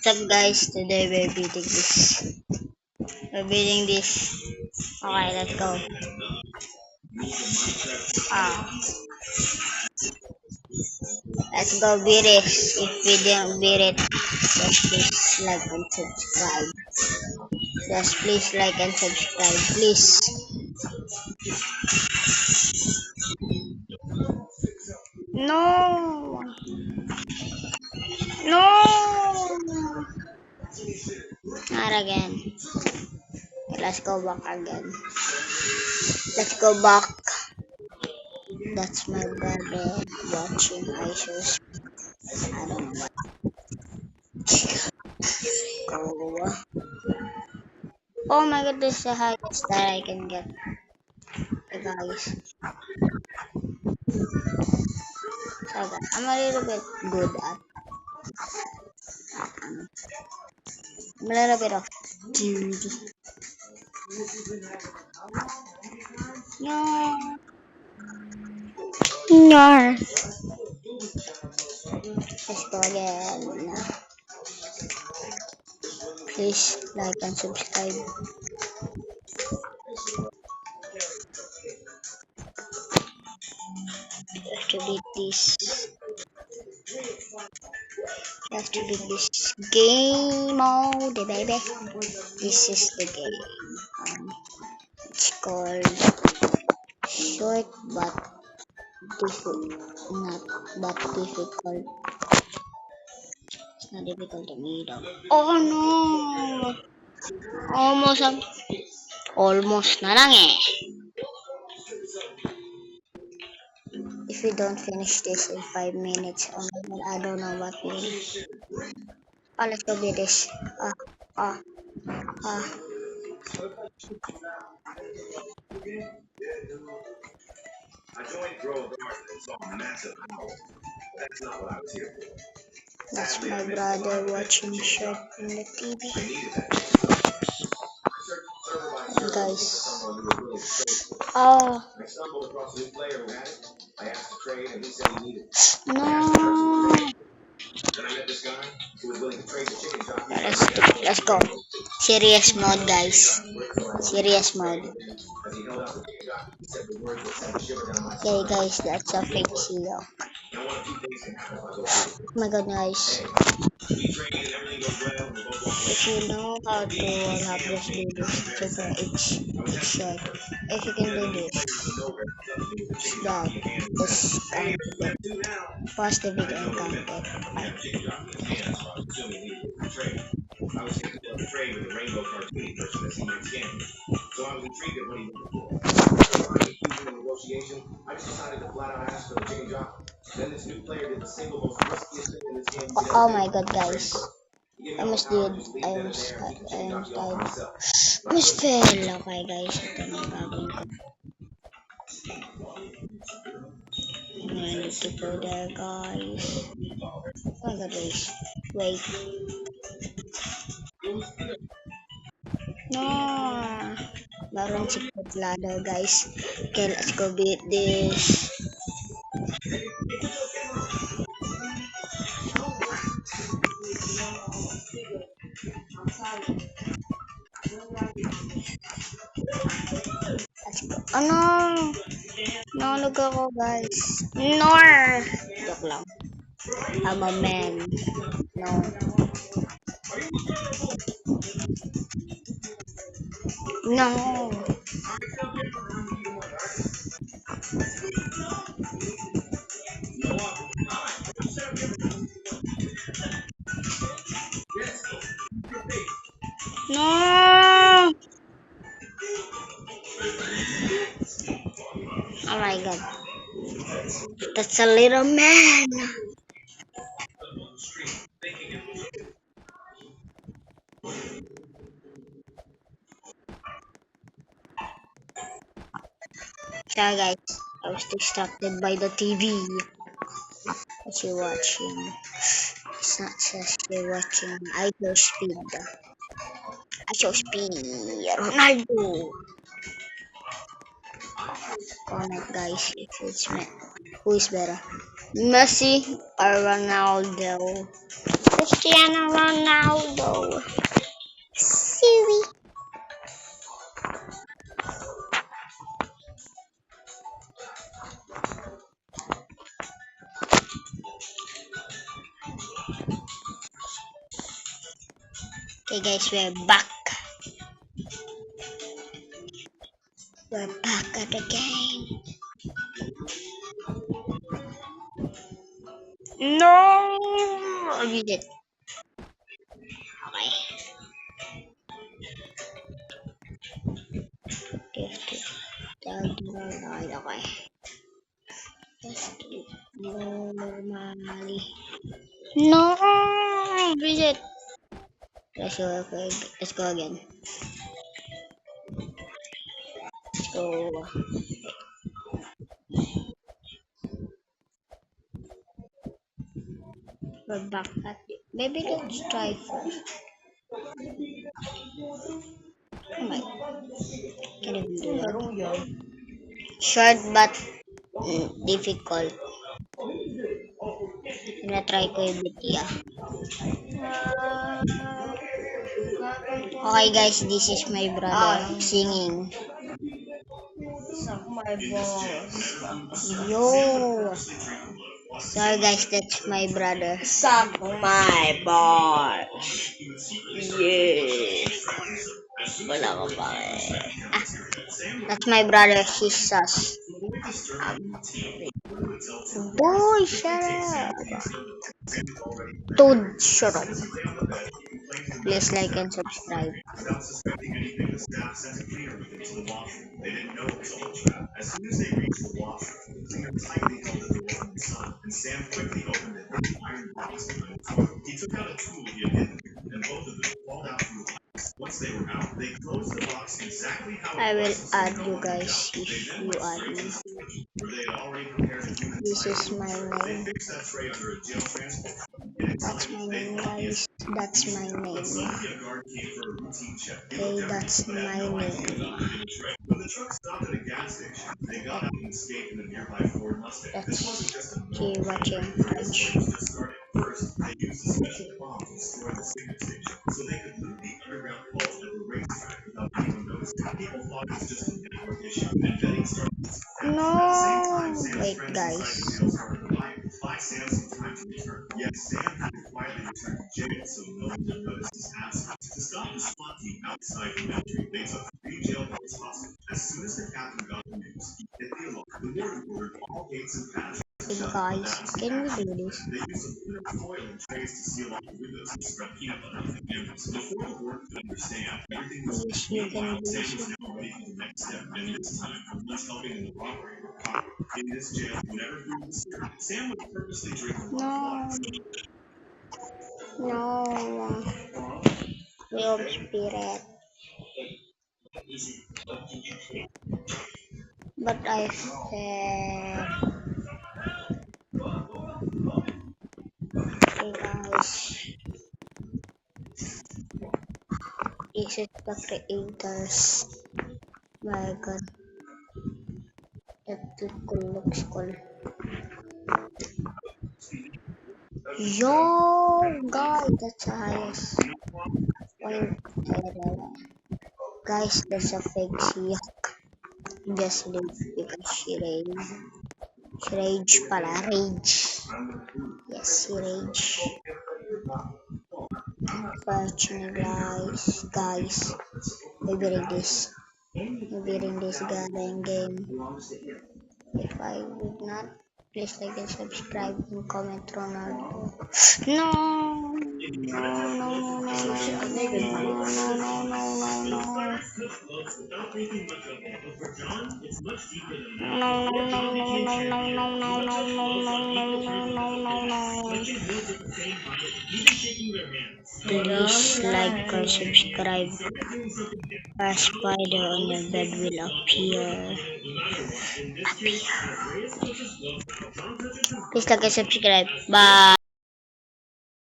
What's up guys, today we're beating this. We're beating this. Okay, let's go. Ah, let's go beat it. If we didn't beat it, just please like and subscribe. Just please like and subscribe, please. No! No! Not again. Let's go back again. Let's go back. That's my brother watching ISOs. I don't know what. Go. Oh my god, this is the highest that I can get. Hey guys. So I'm a little bit good at. I'm a little bit of dude. No. No. Let's go again. Please like and subscribe. You have to beat this. You have to beat this game mode, baby. This is the game. It's called short but not that difficult. It's not difficult to me though. Oh no! Almost na lang eh. If we don't finish this in 5 minutes, oh my god, I don't know what will. Oh, let's go do this. Ah. That's my brother watching shit on the TV. Guys. Oh. No. Let's go. Serious mode, guys. Serious mode. Okay, guys, that's a fake seal. Oh my god, guys. If you know how to have this do this super H shot, if you can do this, that is kind of good. Pause the video and count Oh my god, guys. I almost did. I almost died. Almost fell. Okay, guys. Ito na yung gagawin ko. I'm gonna need to go there, guys. Oh my god, guys. Wait. No. Meron secret ladder, guys. Okay, let's go beat this. Let's go. Oh no! Nalog ako, guys. Nor! Joke lang. I'm a man. No. No. No. Oh my god. That's a little man. So guys, I was distracted by the TV. What you watching? It's not just you're watching Idol Speed. Idol Speed. Ronaldo. Comment guys if it's me. Who is better? Messi or Ronaldo? Cristiano Ronaldo. Okay guys, we're back. We're back at the game. No! I did it. Okay. Okay. Just normally. No! Reset. Let's go again. Let's go. We're back at it. Maybe let's try first. Oh my. Can't even do that. Short but difficult. Na-try ko yung BTS. Okay guys, this is my brother singing. Suck my balls. Yo! Sorry guys, that's my brother. Suck my balls. Yeah. Wala ka pa eh. That's my brother, he's sus. Boy, shut up! Toad, shut up. Please like and subscribe. I will add you guys if you add me. This is my name. That's my name, guys. That's my name. Okay, that's my name. Let's keep watching French. No, wait, guys. Hey guys, can we do this? Yes, you can do this. No, no, Realm Spirit. But I said, hey guys, this is the creators. My god, that looks cool. Yo, guys, that's the highest point. Guys, that's a fake Seahawk. Just leave because she rage. She rage pala, rage. Yes, she rage. Unfortunately, guys, maybe in this goddamn game. If I would not, please like and subscribe and comment Ronaldo. No, please like or subscribe. A spider on your bed will appear. Please like and subscribe. Bye.